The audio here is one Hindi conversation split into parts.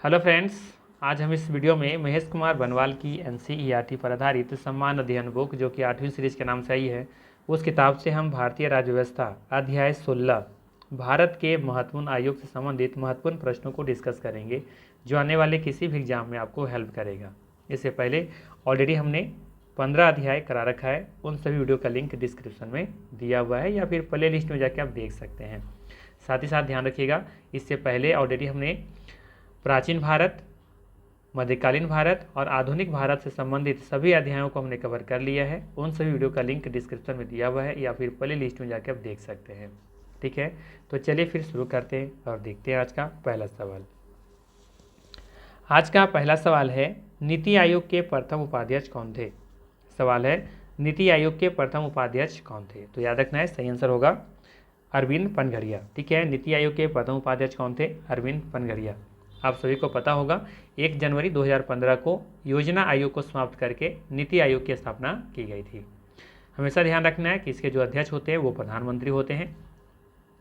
हेलो फ्रेंड्स, आज हम इस वीडियो में महेश कुमार बनवाल की एनसीईआरटी पर आधारित सम्मान अध्ययन बुक जो कि 8वीं सीरीज के नाम से आई है, उस किताब से हम भारतीय राज्य व्यवस्था अध्याय 16 भारत के महत्वपूर्ण आयोग से संबंधित महत्वपूर्ण प्रश्नों को डिस्कस करेंगे, जो आने वाले किसी भी एग्जाम में आपको हेल्प करेगा। इससे पहले ऑलरेडी हमने 15 अध्याय करा रखा है, उन सभी वीडियो का लिंक डिस्क्रिप्शन में दिया हुआ है या फिर प्ले लिस्ट में जाके आप देख सकते हैं। साथ ही साथ ध्यान रखिएगा, इससे पहले ऑलरेडी हमने प्राचीन भारत, मध्यकालीन भारत और आधुनिक भारत से संबंधित सभी अध्यायों को हमने कवर कर लिया है। उन सभी वीडियो का लिंक डिस्क्रिप्शन में दिया हुआ है या फिर प्ले लिस्ट में जाकर आप देख सकते हैं। ठीक है, तो चलिए फिर शुरू करते हैं और देखते हैं आज का पहला सवाल। आज का पहला सवाल है, नीति आयोग के प्रथम उपाध्यक्ष कौन थे? सवाल है, नीति आयोग के प्रथम उपाध्यक्ष कौन थे? तो याद रखना है, सही आंसर होगा अरविंद पनघड़िया। ठीक है, नीति आयोग के प्रथम उपाध्यक्ष कौन थे? अरविंद पनघड़िया। आप सभी को पता होगा 1 जनवरी 2015 को योजना आयोग को समाप्त करके नीति आयोग की स्थापना की गई थी। हमेशा ध्यान रखना है कि इसके जो अध्यक्ष होते हैं वो प्रधानमंत्री होते हैं।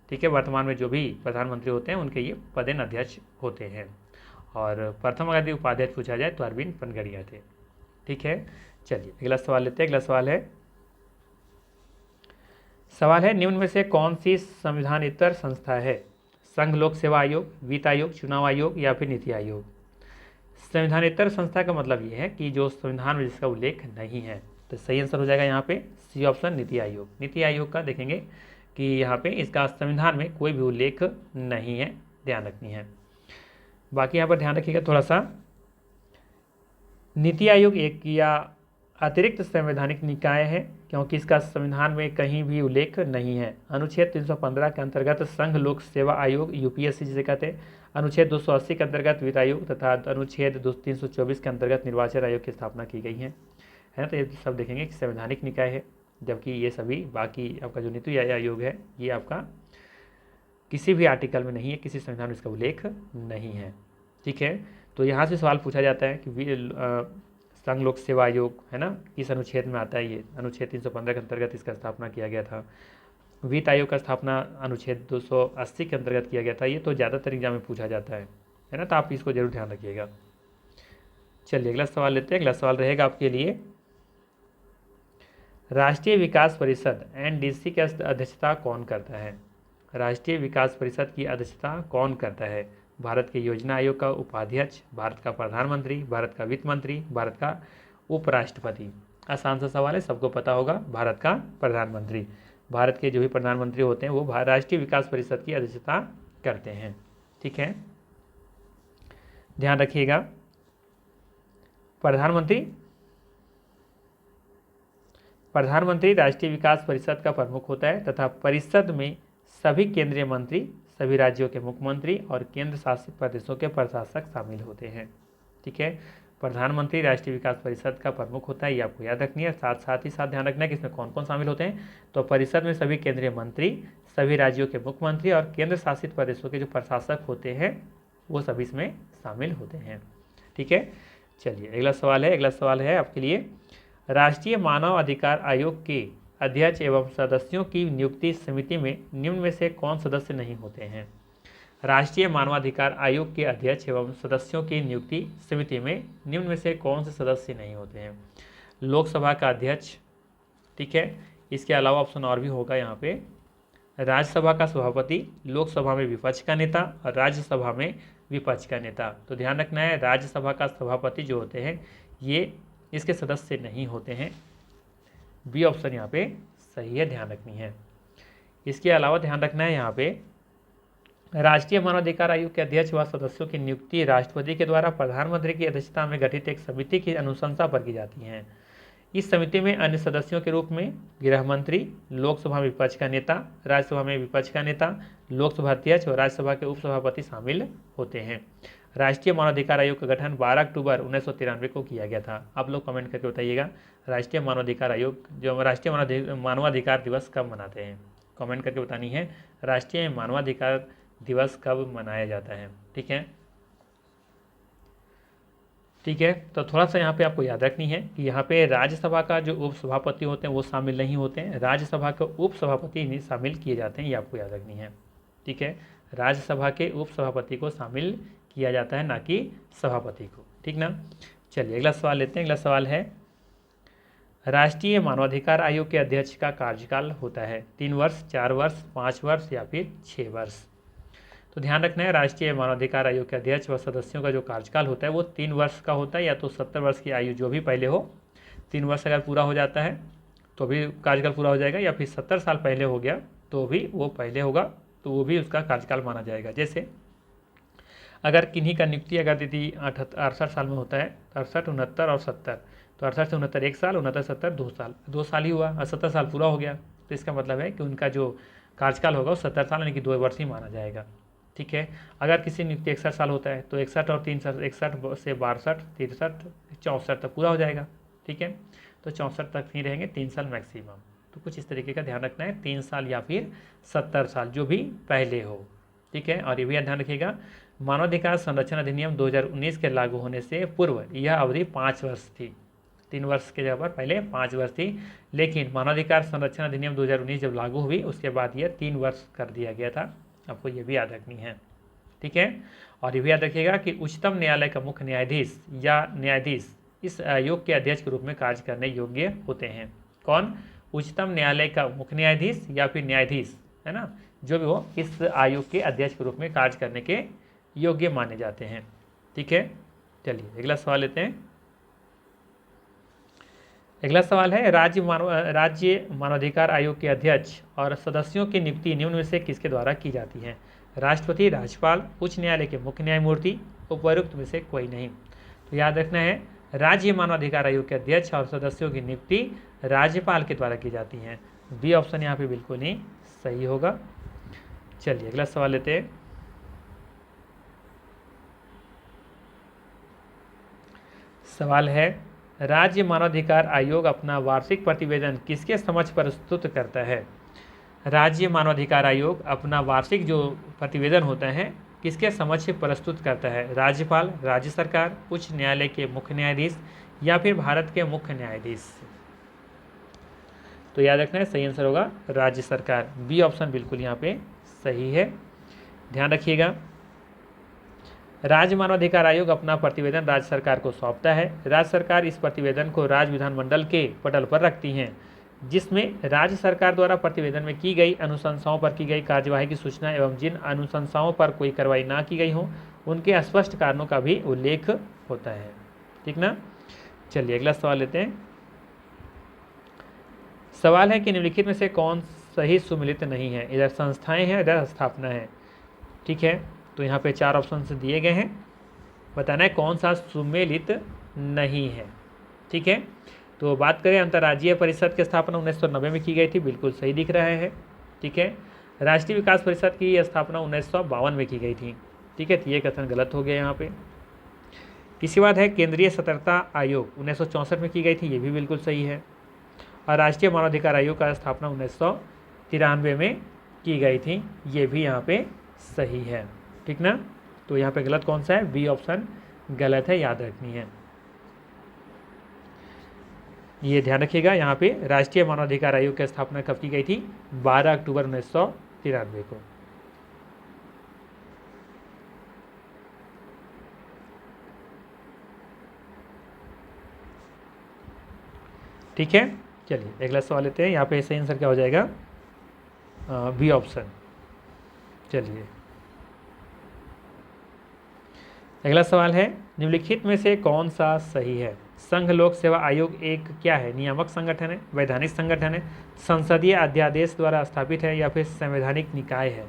ठीक है, वर्तमान में जो भी प्रधानमंत्री होते हैं उनके ये पदेन अध्यक्ष होते हैं। और प्रथम यदि उपाध्यक्ष पूछा जाए तो अरविंद पनघड़िया थे। ठीक है, चलिए अगला सवाल लेते हैं। अगला सवाल है निम्न में से कौन सी संविधानेतर संस्था है? संघ लोक सेवा आयोग, वित्त आयोग, चुनाव आयोग या फिर नीति आयोग? संविधानेतर संस्था का मतलब ये है कि जो संविधान में जिसका उल्लेख नहीं है, तो सही आंसर हो जाएगा यहाँ पे सी ऑप्शन, नीति आयोग। नीति आयोग का देखेंगे कि यहाँ पे इसका संविधान में कोई भी उल्लेख नहीं है, ध्यान रखनी है। बाकी यहाँ पर ध्यान रखिएगा थोड़ा सा, नीति आयोग एक या अतिरिक्त संवैधानिक निकाय है क्योंकि इसका संविधान में कहीं भी उल्लेख नहीं है। अनुच्छेद 315 के अंतर्गत संघ लोक सेवा आयोग यूपीएससी जिसे कहते हैं, अनुच्छेद 280 के अंतर्गत वित्त आयोग तथा अनुच्छेद 324 के अंतर्गत निर्वाचन आयोग की स्थापना की गई है ना। तो ये सब देखेंगे कि संवैधानिक निकाय है, जबकि ये सभी बाकी आपका जो नीति आयोग है ये आपका किसी भी आर्टिकल में नहीं है, किसी संविधान में इसका उल्लेख नहीं है। ठीक है, तो यहाँ से सवाल पूछा जाता है कि संघ लोक सेवा आयोग है ना, किस अनुच्छेद में आता है? ये अनुच्छेद 315 के अंतर्गत इसका स्थापना किया गया था। वित्त आयोग का स्थापना अनुच्छेद 280 के अंतर्गत किया गया था। ये तो ज़्यादातर एग्जाम में पूछा जाता है ना, तो आप इसको जरूर ध्यान रखिएगा। चलिए अगला सवाल लेते हैं। अगला सवाल रहेगा आपके लिए, राष्ट्रीय विकास परिषद एनडीसी की अध्यक्षता कौन करता है? राष्ट्रीय विकास परिषद की अध्यक्षता कौन करता है? भारत के योजना आयोग का उपाध्यक्ष, भारत का प्रधानमंत्री, भारत का वित्त मंत्री, भारत का उपराष्ट्रपति? आसान सा सवाल है, सबको पता होगा, भारत का प्रधानमंत्री। भारत के जो भी प्रधानमंत्री होते हैं वो राष्ट्रीय विकास परिषद की अध्यक्षता करते हैं। ठीक है, ध्यान रखिएगा, प्रधानमंत्री राष्ट्रीय विकास परिषद का प्रमुख होता है तथा परिषद में सभी केंद्रीय मंत्री, सभी राज्यों के मुख्यमंत्री और केंद्र शासित प्रदेशों के प्रशासक शामिल होते हैं। ठीक है, प्रधानमंत्री राष्ट्रीय विकास परिषद का प्रमुख होता है, ये आपको याद रखनी है। साथ ही साथ ध्यान रखना है कि इसमें कौन कौन शामिल होते हैं। तो परिषद में सभी केंद्रीय मंत्री, सभी राज्यों के मुख्यमंत्री और केंद्र शासित प्रदेशों के जो प्रशासक होते हैं वो सभी इसमें शामिल होते हैं। ठीक है, चलिए अगला सवाल है आपके लिए, राष्ट्रीय मानव अधिकार आयोग के अध्यक्ष एवं सदस्यों की नियुक्ति समिति में निम्न में से कौन सदस्य नहीं होते हैं? राष्ट्रीय मानवाधिकार आयोग के अध्यक्ष एवं सदस्यों की नियुक्ति समिति में निम्न में से कौन से सदस्य नहीं होते हैं? लोकसभा का अध्यक्ष, ठीक है, इसके अलावा ऑप्शन और भी होगा यहाँ पे, राज्यसभा का सभापति, लोकसभा में विपक्ष का नेता और राज्यसभा में विपक्ष का नेता। तो ध्यान रखना है, राज्यसभा का सभापति जो होते हैं ये इसके सदस्य नहीं होते हैं। बी ऑप्शन यहाँ पे सही है, ध्यान रखनी है। इसके अलावा ध्यान रखना है यहाँ पे, राष्ट्रीय मानवाधिकार आयोग के अध्यक्ष व सदस्यों की नियुक्ति राष्ट्रपति के द्वारा प्रधानमंत्री की अध्यक्षता में गठित एक समिति की अनुशंसा पर की जाती है। इस समिति में अन्य सदस्यों के रूप में गृह मंत्री, लोकसभा में विपक्ष का नेता, राज्यसभा में विपक्ष का नेता, लोकसभा अध्यक्ष और राज्यसभा के उपसभापति शामिल होते हैं। राष्ट्रीय मानवाधिकार आयोग का गठन 12 अक्टूबर 1993 को किया गया था। आप लोग कमेंट करके बताइएगा, राष्ट्रीय मानवाधिकार आयोग जो राष्ट्रीय मानवाधिकार दिवस कब मनाते हैं? कमेंट करके बतानी है, राष्ट्रीय मानवाधिकार दिवस कब मनाया जाता है। ठीक है, तो थोड़ा सा यहाँ पे आपको याद रखनी है कि यहाँ पे राज्यसभा का जो उपसभापति होते हैं वो शामिल नहीं होते हैं, राज्यसभा के उपसभापति नहीं शामिल किए जाते हैं, ये आपको याद रखनी है। ठीक है, राज्यसभा के उपसभापति को शामिल किया जाता है, ना कि सभापति को। ठीक ना। चलिए अगला सवाल लेते हैं। अगला सवाल है, राष्ट्रीय मानवाधिकार आयोग के अध्यक्ष का कार्यकाल होता है 3 वर्ष, 4 वर्ष, 5 वर्ष या फिर 6 वर्ष। तो ध्यान रखना है, राष्ट्रीय मानवाधिकार आयोग के अध्यक्ष व सदस्यों का जो कार्यकाल होता है वो 3 वर्ष का होता है, या तो 70 वर्ष की आयु जो भी पहले हो, 3 वर्ष अगर पूरा हो जाता है तो भी कार्यकाल पूरा हो जाएगा, या फिर 70 साल पहले हो गया तो भी वो पहले होगा, तो वो भी उसका कार्यकाल माना जाएगा। जैसे अगर किन्हीं का नियुक्ति अगर यदि 68 साल में होता है, 68, 69 और 70, तो 68 से 69 1 साल, 69 70 2 साल ही हुआ, और 70 साल पूरा हो गया, तो इसका मतलब है कि उनका जो कार्यकाल होगा वो 70 साल यानी कि 2 वर्ष ही माना जाएगा। ठीक है। अगर किसी नियुक्ति 61 साल होता है तो 61 और 3 साल, 61 से 62, 63, 64 तक पूरा हो जाएगा। ठीक है, तो 64 तक ही रहेंगे, 3 साल मैक्सिमम। तो कुछ इस तरीके का ध्यान रखना है, 3 साल या फिर 70 साल जो भी पहले हो। ठीक है। और ये भी ध्यान रखिएगा, मानवाधिकार संरक्षण अधिनियम 2019 के लागू होने से पूर्व यह अवधि 5 वर्ष थी। 3 वर्ष के जगह पर पहले 5 वर्ष थी, लेकिन मानवाधिकार संरक्षण अधिनियम 2019 जब लागू हुई उसके बाद यह 3 वर्ष कर दिया गया था। आपको ये भी याद रखनी है। ठीक है। और ये भी याद रखिएगा कि उच्चतम न्यायालय का मुख्य न्यायाधीश या न्यायाधीश इस आयोग के अध्यक्ष के रूप में कार्य करने योग्य होते हैं। कौन? उच्चतम न्यायालय का मुख्य न्यायाधीश या फिर न्यायाधीश, है ना, जो भी हो, इस आयोग के अध्यक्ष के रूप में कार्य करने के योग्य माने जाते हैं। ठीक है। चलिए अगला सवाल लेते हैं। अगला सवाल है, राज्य मानवाधिकार आयोग के अध्यक्ष और सदस्यों की नियुक्ति निम्न में से किसके द्वारा की जाती है? राष्ट्रपति, राज्यपाल, उच्च न्यायालय के मुख्य न्यायमूर्ति, उपरोक्त में से कोई नहीं। तो याद रखना है, राज्य मानवाधिकार आयोग के अध्यक्ष और सदस्यों की नियुक्ति राज्यपाल के द्वारा की जाती है। बी ऑप्शन यहाँ पे बिल्कुल ही सही होगा। चलिए अगला सवाल लेते हैं। सवाल है, राज्य मानवाधिकार आयोग अपना वार्षिक प्रतिवेदन किसके समक्ष प्रस्तुत करता है? राज्य मानवाधिकार आयोग अपना वार्षिक जो प्रतिवेदन होता है किसके समक्ष प्रस्तुत करता है? राज्यपाल, राज्य सरकार, उच्च न्यायालय के मुख्य न्यायाधीश या फिर भारत के मुख्य न्यायाधीश। तो याद रखना है, सही आंसर होगा राज्य सरकार। बी ऑप्शन बिल्कुल यहाँ पे सही है, ध्यान रखिएगा। राज्य मानवाधिकार आयोग अपना प्रतिवेदन राज्य सरकार को सौंपता है। राज्य सरकार इस प्रतिवेदन को राज्य विधानमंडल के पटल पर रखती हैं, जिसमें राज्य सरकार द्वारा प्रतिवेदन में की गई अनुशंसाओं पर की गई कार्यवाही की सूचना एवं जिन अनुशंसाओं पर कोई कार्रवाई ना की गई हो उनके स्पष्ट कारणों का भी उल्लेख होता है। ठीक ना। चलिए अगला सवाल लेते हैं। सवाल है कि निम्नलिखित में से कौन सही सुमेलित नहीं है? इधर संस्थाएं हैं, इधर स्थापना है। ठीक है, तो यहाँ पे 4 ऑप्शन से दिए गए हैं, बताना है कौन सा सुमेलित नहीं है। ठीक है, तो बात करें अंतर्राज्यीय परिषद की स्थापना 1990 में की गई थी, बिल्कुल सही दिख रहा है। ठीक है, राष्ट्रीय विकास परिषद की स्थापना 1952 में की गई थी। ठीक है, तो ये कथन गलत हो गया यहाँ पे। इसके बाद है केंद्रीय सतर्कता आयोग 1964 में की गई थी, ये भी बिल्कुल सही है। और राष्ट्रीय मानवाधिकार आयोग का स्थापना 1993 में की गई थी, ये भी यहाँ पे सही है। ठीक ना। तो यहाँ पे गलत कौन सा है? बी ऑप्शन गलत है, याद रखनी है। ये ध्यान रखिएगा, यहाँ पे राष्ट्रीय मानवाधिकार आयोग की स्थापना कब की गई थी? 12 अक्टूबर 1993 को। ठीक है, चलिए अगला सवाल लेते हैं। यहाँ पे सही आंसर क्या हो जाएगा? B option. चलिए अगला सवाल है, निम्नलिखित में से कौन सा सही है? संघ लोक सेवा आयोग एक क्या है? नियामक संगठन है, वैधानिक संगठन है, संसदीय अध्यादेश द्वारा स्थापित है या फिर संवैधानिक निकाय है?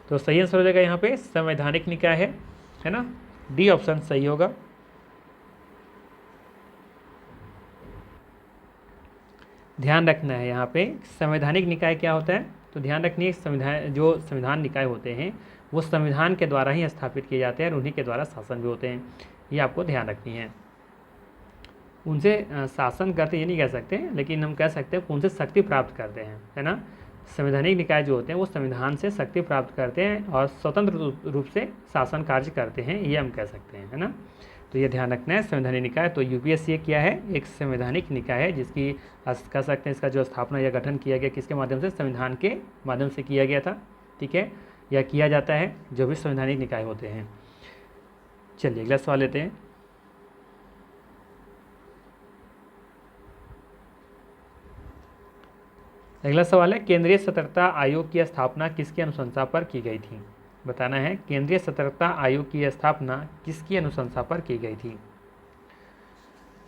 तो सही आंसर हो जाएगा यहाँ पे संवैधानिक निकाय है ना। डी ऑप्शन सही होगा। ध्यान रखना है यहाँ पे संवैधानिक निकाय क्या होता है, तो ध्यान रखनी है, जो संविधान निकाय होते हैं वो संविधान के द्वारा ही स्थापित किए जाते हैं और उन्हीं के द्वारा शासन भी होते हैं, ये आपको ध्यान रखनी है। उनसे शासन करते ये नहीं कह सकते, लेकिन हम कह सकते हैं उनसे शक्ति प्राप्त करते हैं, है ना। संवैधानिक निकाय जो होते हैं वो संविधान से शक्ति प्राप्त करते हैं और स्वतंत्र रूप से शासन कार्य करते हैं, ये हम कह सकते हैं, है ना। तो ये ध्यान रखना है संवैधानिक निकाय। तो यूपीएससी क्या है? एक संवैधानिक निकाय है, जिसकी कह सकते हैं इसका जो स्थापना या गठन किया गया किसके माध्यम से? संविधान के माध्यम से किया गया था। ठीक है, या किया जाता है, जो भी संवैधानिक निकाय होते हैं। चलिए अगला सवाल लेते हैं। अगला सवाल है, केंद्रीय सतर्कता आयोग की स्थापना किसकी अनुशंसा पर की गई थी? बताना है, केंद्रीय सतर्कता आयोग की स्थापना किसकी अनुशंसा पर की गई थी?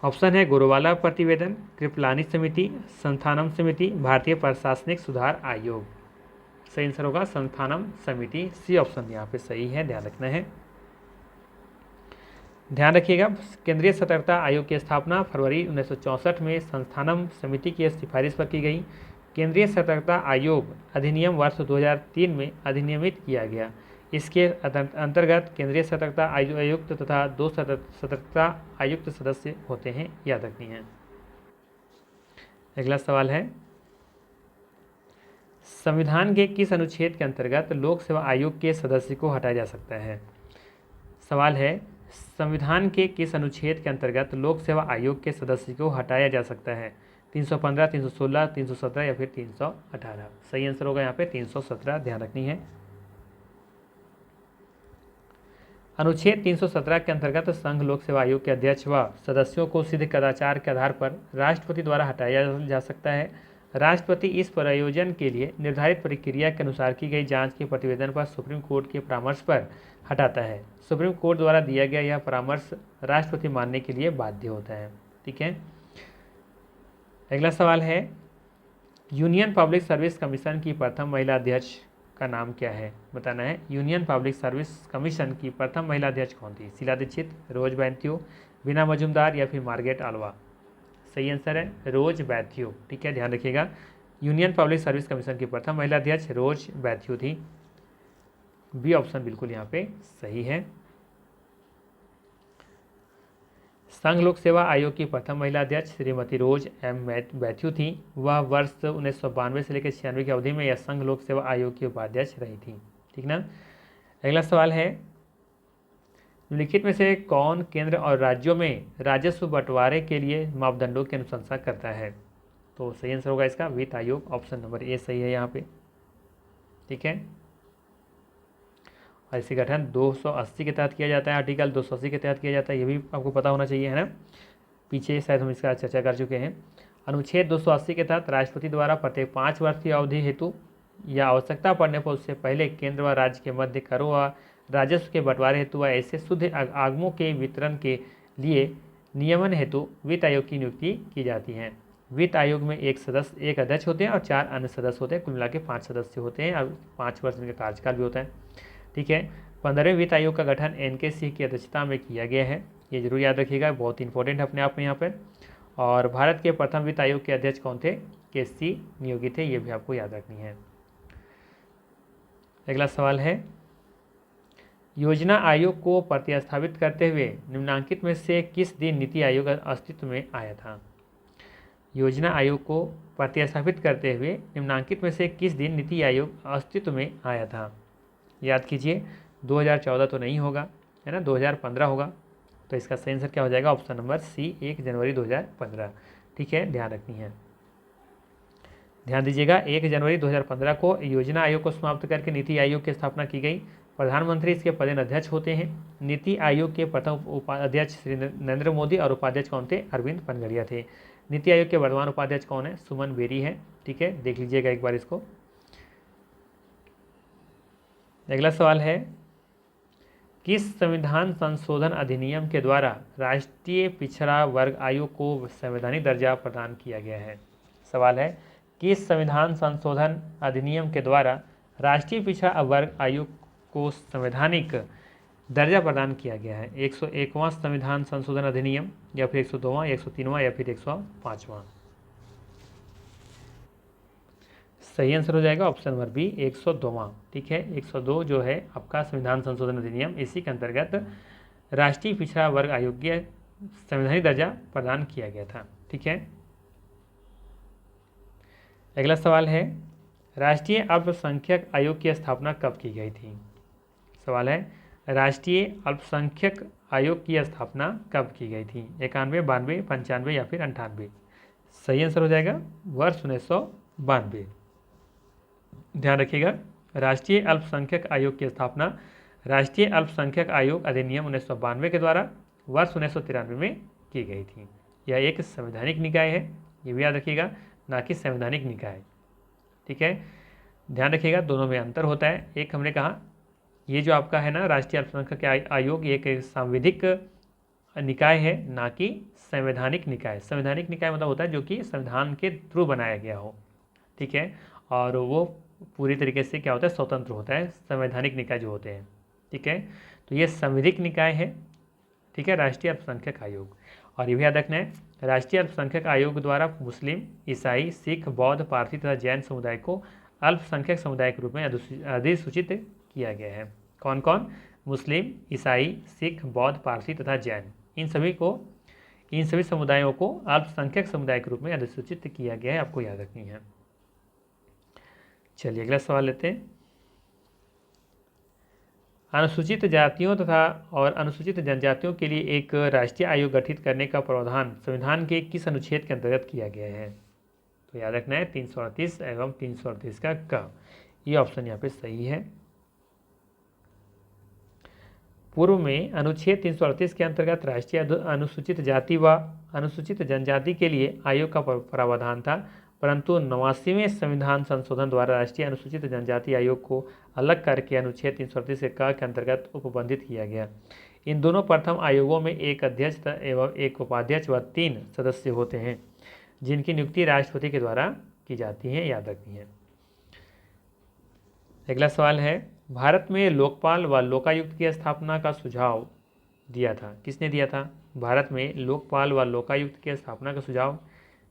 ऑप्शन है गोरोवाला प्रतिवेदन, कृपलानी समिति, संस्थानम समिति, भारतीय प्रशासनिक सुधार आयोग। सही आंसर होगा संस्थानम समिति, सी ऑप्शन यहाँ पे सही है, ध्यान रखना है। ध्यान रखिएगा, केंद्रीय सतर्कता आयोग की स्थापना फरवरी 1964 में संस्थानम समिति की सिफारिश पर की गई। केंद्रीय सतर्कता आयोग अधिनियम वर्ष 2003 में अधिनियमित किया गया। इसके अंतर्गत केंद्रीय सतर्कता आयुक्त तथा 2 सतर्कता आयुक्त सदस्य होते हैं, याद रखनी है। अगला सवाल है, संविधान के किस अनुच्छेद के अंतर्गत लोक सेवा आयोग के सदस्य को हटाया जा सकता है? सवाल है, संविधान के किस अनुच्छेद के अंतर्गत लोक सेवा आयोग के सदस्य को हटाया जा सकता है? 315, 316, 317 या फिर 318? सही आंसर होगा यहाँ पे 317, ध्यान रखनी है। अनुच्छेद 317 के अंतर्गत संघ लोक सेवा आयोग के अध्यक्ष व सदस्यों को सिद्ध कदाचार के आधार पर राष्ट्रपति द्वारा हटाया जा सकता है। राष्ट्रपति इस प्रयोजन के लिए निर्धारित प्रक्रिया के अनुसार की गई जांच के प्रतिवेदन पर सुप्रीम कोर्ट के परामर्श पर हटाता है। सुप्रीम कोर्ट द्वारा दिया गया यह परामर्श राष्ट्रपति मानने के लिए बाध्य होता है। ठीक है, अगला सवाल है, यूनियन पब्लिक सर्विस कमीशन की प्रथम महिला अध्यक्ष का नाम क्या है? बताना है, यूनियन पब्लिक सर्विस कमीशन की प्रथम महिला अध्यक्ष कौन थी? शीला दीक्षित, रोज बैथ्यू, बीना मजुमदार या फिर मार्गरेट आल्वा? सही आंसर है रोज बैथ्यू। ठीक है, ध्यान रखिएगा, यूनियन पब्लिक सर्विस कमीशन की प्रथम महिला अध्यक्ष रोज बैथ्यू थी। बी ऑप्शन बिल्कुल यहाँ पे सही है। संघ लोक सेवा आयोग की प्रथम महिला अध्यक्ष श्रीमती रोज एम बैथ्यू थी। वह वर्ष 1992 से लेकर 96 की अवधि में यह संघ लोक सेवा आयोग की उपाध्यक्ष रही थी। ठीक ना। अगला सवाल है, निम्नलिखित में से कौन केंद्र और राज्यों में राजस्व बंटवारे के लिए मापदंडों की अनुशंसा करता है? तो सही आंसर होगा इसका वित्त आयोग, ऑप्शन नंबर ए सही है यहाँ पे। ठीक है, और इसे गठन 280 के तहत किया जाता है, आर्टिकल 280 के तहत किया जाता है, ये भी आपको पता होना चाहिए, है ना। पीछे शायद हम इसका चर्चा कर चुके हैं। अनुच्छेद 280 के तहत राष्ट्रपति द्वारा प्रत्येक 5 वर्ष की अवधि हेतु या आवश्यकता पड़ने पर उससे पहले केंद्र व राज्य के मध्य करों व राजस्व के बंटवारे हेतु व ऐसे शुद्ध आगमों के वितरण के लिए नियमन हेतु वित्त आयोग की नियुक्ति की जाती है। वित्त आयोग में एक अध्यक्ष होते हैं और 4 अन्य सदस्य होते हैं, कुल मिला के 5 सदस्य होते हैं और 5 वर्ष इनका कार्यकाल भी होता है। ठीक है, 15वें वित्त आयोग का गठन NK सिंह की अध्यक्षता में किया गया है, ये जरूर याद रखिएगा, बहुत इंपॉर्टेंट है अपने आप में यहाँ पर। और भारत के प्रथम वित्त आयोग के अध्यक्ष कौन थे? KC नियोगी थे, ये भी आपको याद रखनी है। अगला सवाल है, योजना आयोग को प्रतिस्थापित करते हुए निम्नांकित में से किस दिन नीति आयोग अस्तित्व में आया था? योजना आयोग को प्रतिस्थापित करते हुए निम्नांकित में से किस दिन नीति आयोग अस्तित्व में आया था? याद कीजिए, 2014 तो नहीं होगा, है ना, 2015 होगा। तो इसका सही आंसर क्या हो जाएगा? ऑप्शन नंबर सी, 1 जनवरी 2015। ठीक है, ध्यान रखनी है, ध्यान दीजिएगा, 1 जनवरी 2015 को योजना आयोग को समाप्त करके नीति आयोग की स्थापना की गई। प्रधानमंत्री इसके पदेन अध्यक्ष होते हैं। नीति आयोग के प्रथम अध्यक्ष श्री नरेंद्र मोदी और उपाध्यक्ष कौन थे? अरविंद पनगड़िया थे। नीति आयोग के वर्तमान उपाध्यक्ष कौन है? सुमन बेरी है। ठीक है, देख लीजिएगा एक बार इसको। अगला सवाल है, किस संविधान संशोधन अधिनियम के द्वारा राष्ट्रीय पिछड़ा वर्ग आयोग को संवैधानिक दर्जा प्रदान किया गया है? सवाल है, किस संविधान संशोधन अधिनियम के द्वारा राष्ट्रीय पिछड़ा वर्ग आयोग को संवैधानिक दर्जा प्रदान किया गया है? 101वां संविधान संशोधन अधिनियम या फिर 102वां, 103वां या फिर 105वां? सही आंसर हो जाएगा ऑप्शन नंबर बी, 102वां। ठीक है, 102 जो है आपका संविधान संशोधन अधिनियम, इसी के अंतर्गत राष्ट्रीय पिछड़ा वर्ग आयोग के संवैधानिक दर्जा प्रदान किया गया था। ठीक है, अगला सवाल है, राष्ट्रीय अल्पसंख्यक आयोग की स्थापना कब की गई थी? सवाल है, राष्ट्रीय अल्पसंख्यक आयोग की स्थापना कब की गई थी? 91, 92, 95 या फिर 98? सही आंसर हो जाएगा वर्ष 1992। ध्यान रखिएगा, राष्ट्रीय अल्पसंख्यक आयोग की स्थापना राष्ट्रीय अल्पसंख्यक आयोग अधिनियम 1992 के द्वारा वर्ष 1993 में की गई थी। यह एक संवैधानिक निकाय है, ये भी याद रखिएगा, ना कि संवैधानिक निकाय। ठीक है, ध्यान रखिएगा दोनों में अंतर होता है। एक हमने कहा ये जो आपका है ना राष्ट्रीय अल्पसंख्यक आयोग, ये एक सांविधिक निकाय है, ना कि संवैधानिक निकाय। संवैधानिक निकाय मतलब होता है जो कि संविधान के थ्रू बनाया गया हो। ठीक है, और वो पूरी तरीके से क्या होता है, स्वतंत्र होता है, संवैधानिक निकाय जो होते हैं। ठीक है, तो ये संविधिक निकाय है। ठीक है, राष्ट्रीय अल्पसंख्यक आयोग। और ये भी याद रखना है, राष्ट्रीय अल्पसंख्यक आयोग द्वारा मुस्लिम, ईसाई, सिख, बौद्ध, पारसी तथा जैन समुदाय को अल्पसंख्यक समुदाय के रूप में अधिसूचित किया गया है। कौन कौन? मुस्लिम, ईसाई, सिख, बौद्ध, पारसी तथा जैन, इन सभी समुदायों को अल्पसंख्यक समुदाय के रूप में अधिसूचित किया गया है, आपको याद रखनी है। चलिए अगला सवाल लेते हैं। अनुसूचित जातियों तथा और अनुसूचित जनजातियों के लिए एक राष्ट्रीय आयोग गठित करने का प्रावधान संविधान के किस अनुच्छेद के अंतर्गत किया गया है? तो याद रखना है 338 एवं 338 का क। ये ऑप्शन यहाँ पे सही है। पूर्व में अनुच्छेद 338 के अंतर्गत राष्ट्रीय अनुसूचित जाति व अनुसूचित जनजाति के लिए आयोग का प्रावधान था, परंतु 89वें संविधान संशोधन द्वारा राष्ट्रीय अनुसूचित जनजाति आयोग को अलग करके अनुच्छेद 338 क के अंतर्गत उपबंधित किया गया। इन दोनों प्रथम आयोगों में एक अध्यक्ष एवं एक उपाध्यक्ष व 3 सदस्य होते हैं, जिनकी नियुक्ति राष्ट्रपति के द्वारा की जाती है, याद रखनी है। अगला सवाल है, भारत में लोकपाल व लोकायुक्त की स्थापना का सुझाव दिया था, किसने दिया था? भारत में लोकपाल व लोकायुक्त की स्थापना का सुझाव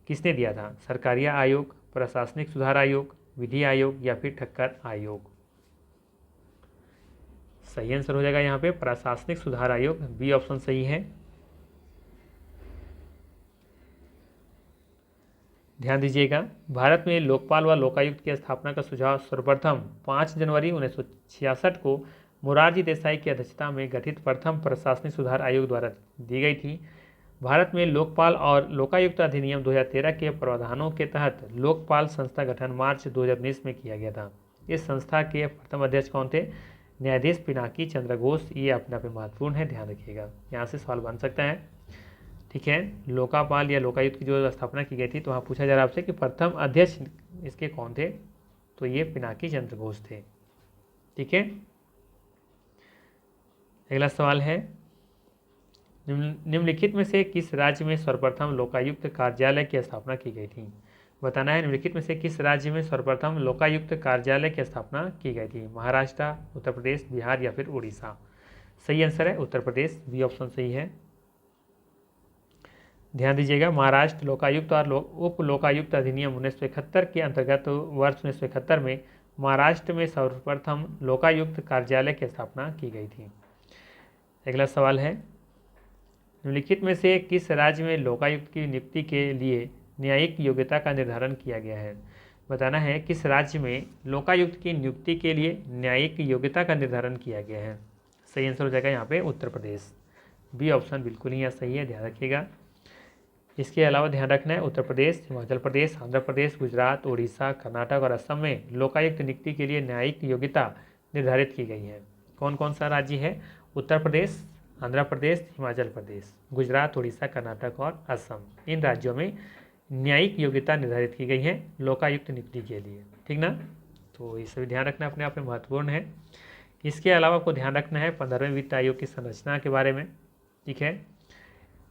किसने दिया था? सरकारिया आयोग, प्रशासनिक सुधार आयोग, विधि आयोग या फिर ठक्कर आयोग? सही आंसर हो जाएगा यहाँ पे प्रशासनिक सुधार आयोग, बी ऑप्शन सही है। ध्यान दीजिएगा, भारत में लोकपाल व लोकायुक्त की स्थापना का सुझाव सर्वप्रथम 5 जनवरी 1966 को मोरारजी देसाई की अध्यक्षता में गठित प्रथम प्रशासनिक सुधार आयोग द्वारा दी गई थी। भारत में लोकपाल और लोकायुक्त अधिनियम 2013 के प्रावधानों के तहत लोकपाल संस्था गठन मार्च 2019 में किया गया था। इस संस्था के प्रथम अध्यक्ष कौन थे? न्यायाधीश पिनाकी चंद्र घोष। ये अपने आप में महत्वपूर्ण है, ध्यान रखिएगा, यहाँ से सवाल बन सकता है। ठीक है, लोकपाल या लोकायुक्त की जो स्थापना की गई थी, तो वहाँ पूछा जा रहा है आपसे कि प्रथम अध्यक्ष इसके कौन थे? तो ये पिनाकी चंद्र घोष थे। ठीक है, अगला सवाल है, निम्नलिखित में से किस राज्य में सर्वप्रथम लोकायुक्त कार्यालय की स्थापना की गई थी? बताना है निम्नलिखित में से किस राज्य में सर्वप्रथम लोकायुक्त कार्यालय की स्थापना की गई थी? महाराष्ट्र, उत्तर प्रदेश, बिहार या फिर उड़ीसा? सही आंसर है उत्तर प्रदेश, बी ऑप्शन सही है। ध्यान दीजिएगा, महाराष्ट्र लोकायुक्त और उप लोकायुक्त अधिनियम 1971 के अंतर्गत वर्ष 1971 में महाराष्ट्र में सर्वप्रथम लोकायुक्त कार्यालय की स्थापना की गई थी। अगला सवाल है, निम्नलिखित में से किस राज्य में लोकायुक्त की नियुक्ति के लिए न्यायिक योग्यता का निर्धारण किया गया है? बताना है किस राज्य में लोकायुक्त की नियुक्ति के लिए न्यायिक योग्यता का निर्धारण किया गया है? सही आंसर हो जाएगा यहाँ पे उत्तर प्रदेश, बी ऑप्शन बिल्कुल ही यहाँ सही है, ध्यान रखिएगा। इसके अलावा ध्यान रखना है उत्तर प्रदेश, हिमाचल प्रदेश, आंध्र प्रदेश, गुजरात, उड़ीसा, कर्नाटक और असम में लोकायुक्त नियुक्ति के लिए न्यायिक योग्यता निर्धारित की गई है। कौन कौन सा राज्य है? उत्तर प्रदेश, आंध्र प्रदेश, हिमाचल प्रदेश, गुजरात, उड़ीसा, कर्नाटक और असम। इन राज्यों में न्यायिक योग्यता निर्धारित की गई है लोकायुक्त नियुक्ति के लिए। ठीक ना, तो ये सभी ध्यान रखना अपने आप में महत्वपूर्ण है। इसके अलावा आपको ध्यान रखना है 15वें वित्त आयोग की संरचना के बारे में। ठीक है,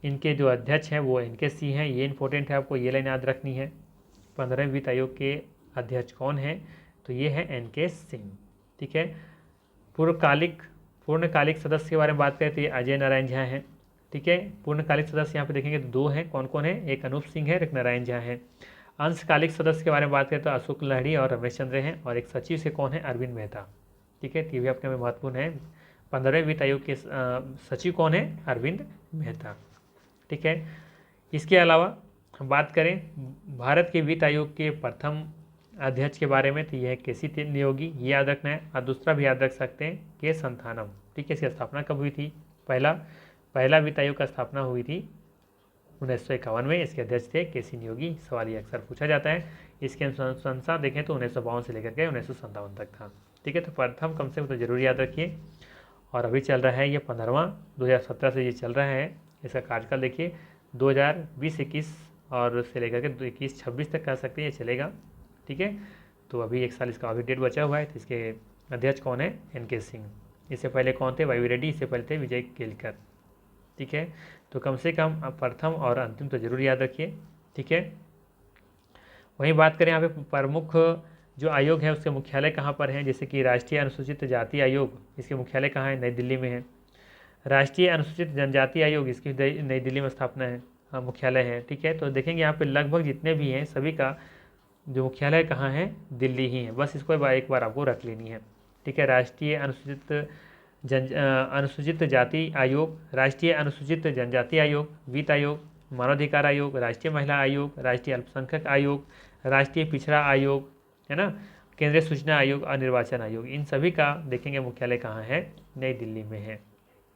इनके जो अध्यक्ष हैं वो इनके सी हैं, ये इंपॉर्टेंट है, आपको ये लाइन याद रखनी है। 15वें वित्त आयोग के अध्यक्ष कौन है? तो ये है NK सिंह। ठीक है, पूर्णकालिक सदस्य के बारे में बात करें तो ये अजय नारायण झा हैं। ठीक है, पूर्णकालिक सदस्य यहाँ पे देखेंगे तो 2 हैं, कौन कौन है? एक अनूप सिंह है और एक नारायण झा है। अंशकालिक सदस्य के बारे में बात करें तो अशोक लहड़ी और रमेश चंद्र हैं, और एक सचिव से कौन है? अरविंद मेहता। ठीक है, ये भी अपने में महत्वपूर्ण है। 15वें वित्त आयोग के सचिव कौन है? अरविंद मेहता। ठीक है, इसके अलावा हम बात करें भारत के वित्त आयोग के प्रथम अध्यक्ष के बारे में, तो यह है KC नियोगी, ये याद रखना है। और दूसरा भी याद रख सकते हैं के संथानम। ठीक है, इसकी स्थापना कब हुई थी? पहला वित्त आयोग का स्थापना हुई थी 1951 में, इसके अध्यक्ष थे KC नियोगी। सवाल ये अक्सर पूछा जाता है। इसकी अनुशंसा देखें तो 1952 से लेकर के 1957 तक था। ठीक है। तो प्रथम कम से कम तो जरूर याद रखिए। और अभी चल रहा है ये 15वां, 2017 से ये चल रहा है। इसका कार्यकाल देखिए 2020-21 और से लेकर के 21-26 तक कह सकते हैं ये चलेगा, ठीक है। तो अभी 1 साल इसका अभी डेट बचा हुआ है। तो इसके अध्यक्ष कौन है? NK सिंह। इससे पहले कौन थे? YV रेड्डी। इससे पहले थे विजय केलकर, ठीक है। तो कम से कम प्रथम और अंतिम तो जरूर याद रखिए, ठीक है। वहीं बात करें यहाँ पे प्रमुख जो आयोग है उसके मुख्यालय कहाँ पर हैं, जैसे कि राष्ट्रीय अनुसूचित जाति आयोग, इसके मुख्यालय कहाँ है? नई दिल्ली में है। राष्ट्रीय अनुसूचित जनजाति आयोग, इसकी नई दिल्ली में स्थापना है, हाँ मुख्यालय है, ठीक है। तो देखेंगे यहाँ पे लगभग जितने भी हैं सभी का जो मुख्यालय कहाँ है? दिल्ली ही है। बस इसको एक बार आपको रख लेनी है, ठीक है। राष्ट्रीय अनुसूचित जाति आयोग, राष्ट्रीय अनुसूचित जनजाति आयोग, वित्त आयोग, मानवाधिकार आयोग, राष्ट्रीय महिला आयोग, राष्ट्रीय अल्पसंख्यक आयोग, राष्ट्रीय पिछड़ा आयोग, है ना, केंद्रीय सूचना आयोग और निर्वाचन आयोग, इन सभी का देखेंगे मुख्यालय कहाँ है? नई दिल्ली में है।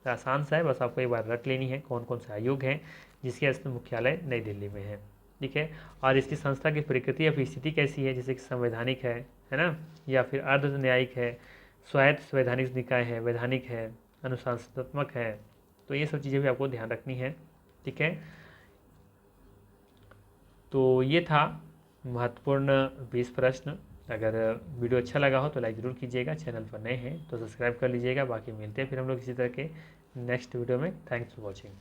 तो आसान सा है, बस आपको एक बार रख लेनी है कौन कौन से आयोग हैं जिसके मुख्यालय नई दिल्ली में है, ठीक है। और इसकी संस्था की प्रकृति या फिर स्थिति कैसी है, जैसे कि संवैधानिक है ना, या फिर अर्ध न्यायिक है, स्वायत्त संवैधानिक निकाय है, वैधानिक है, अनुशासनात्मक है। तो ये सब चीज़ें भी आपको ध्यान रखनी है, ठीक है। तो ये था महत्वपूर्ण 20 प्रश्न। अगर वीडियो अच्छा लगा हो तो लाइक ज़रूर कीजिएगा, चैनल पर नए हैं तो सब्सक्राइब कर लीजिएगा। बाकी मिलते हैं फिर हम लोग इसी तरह के नेक्स्ट वीडियो में। Thanks for watching.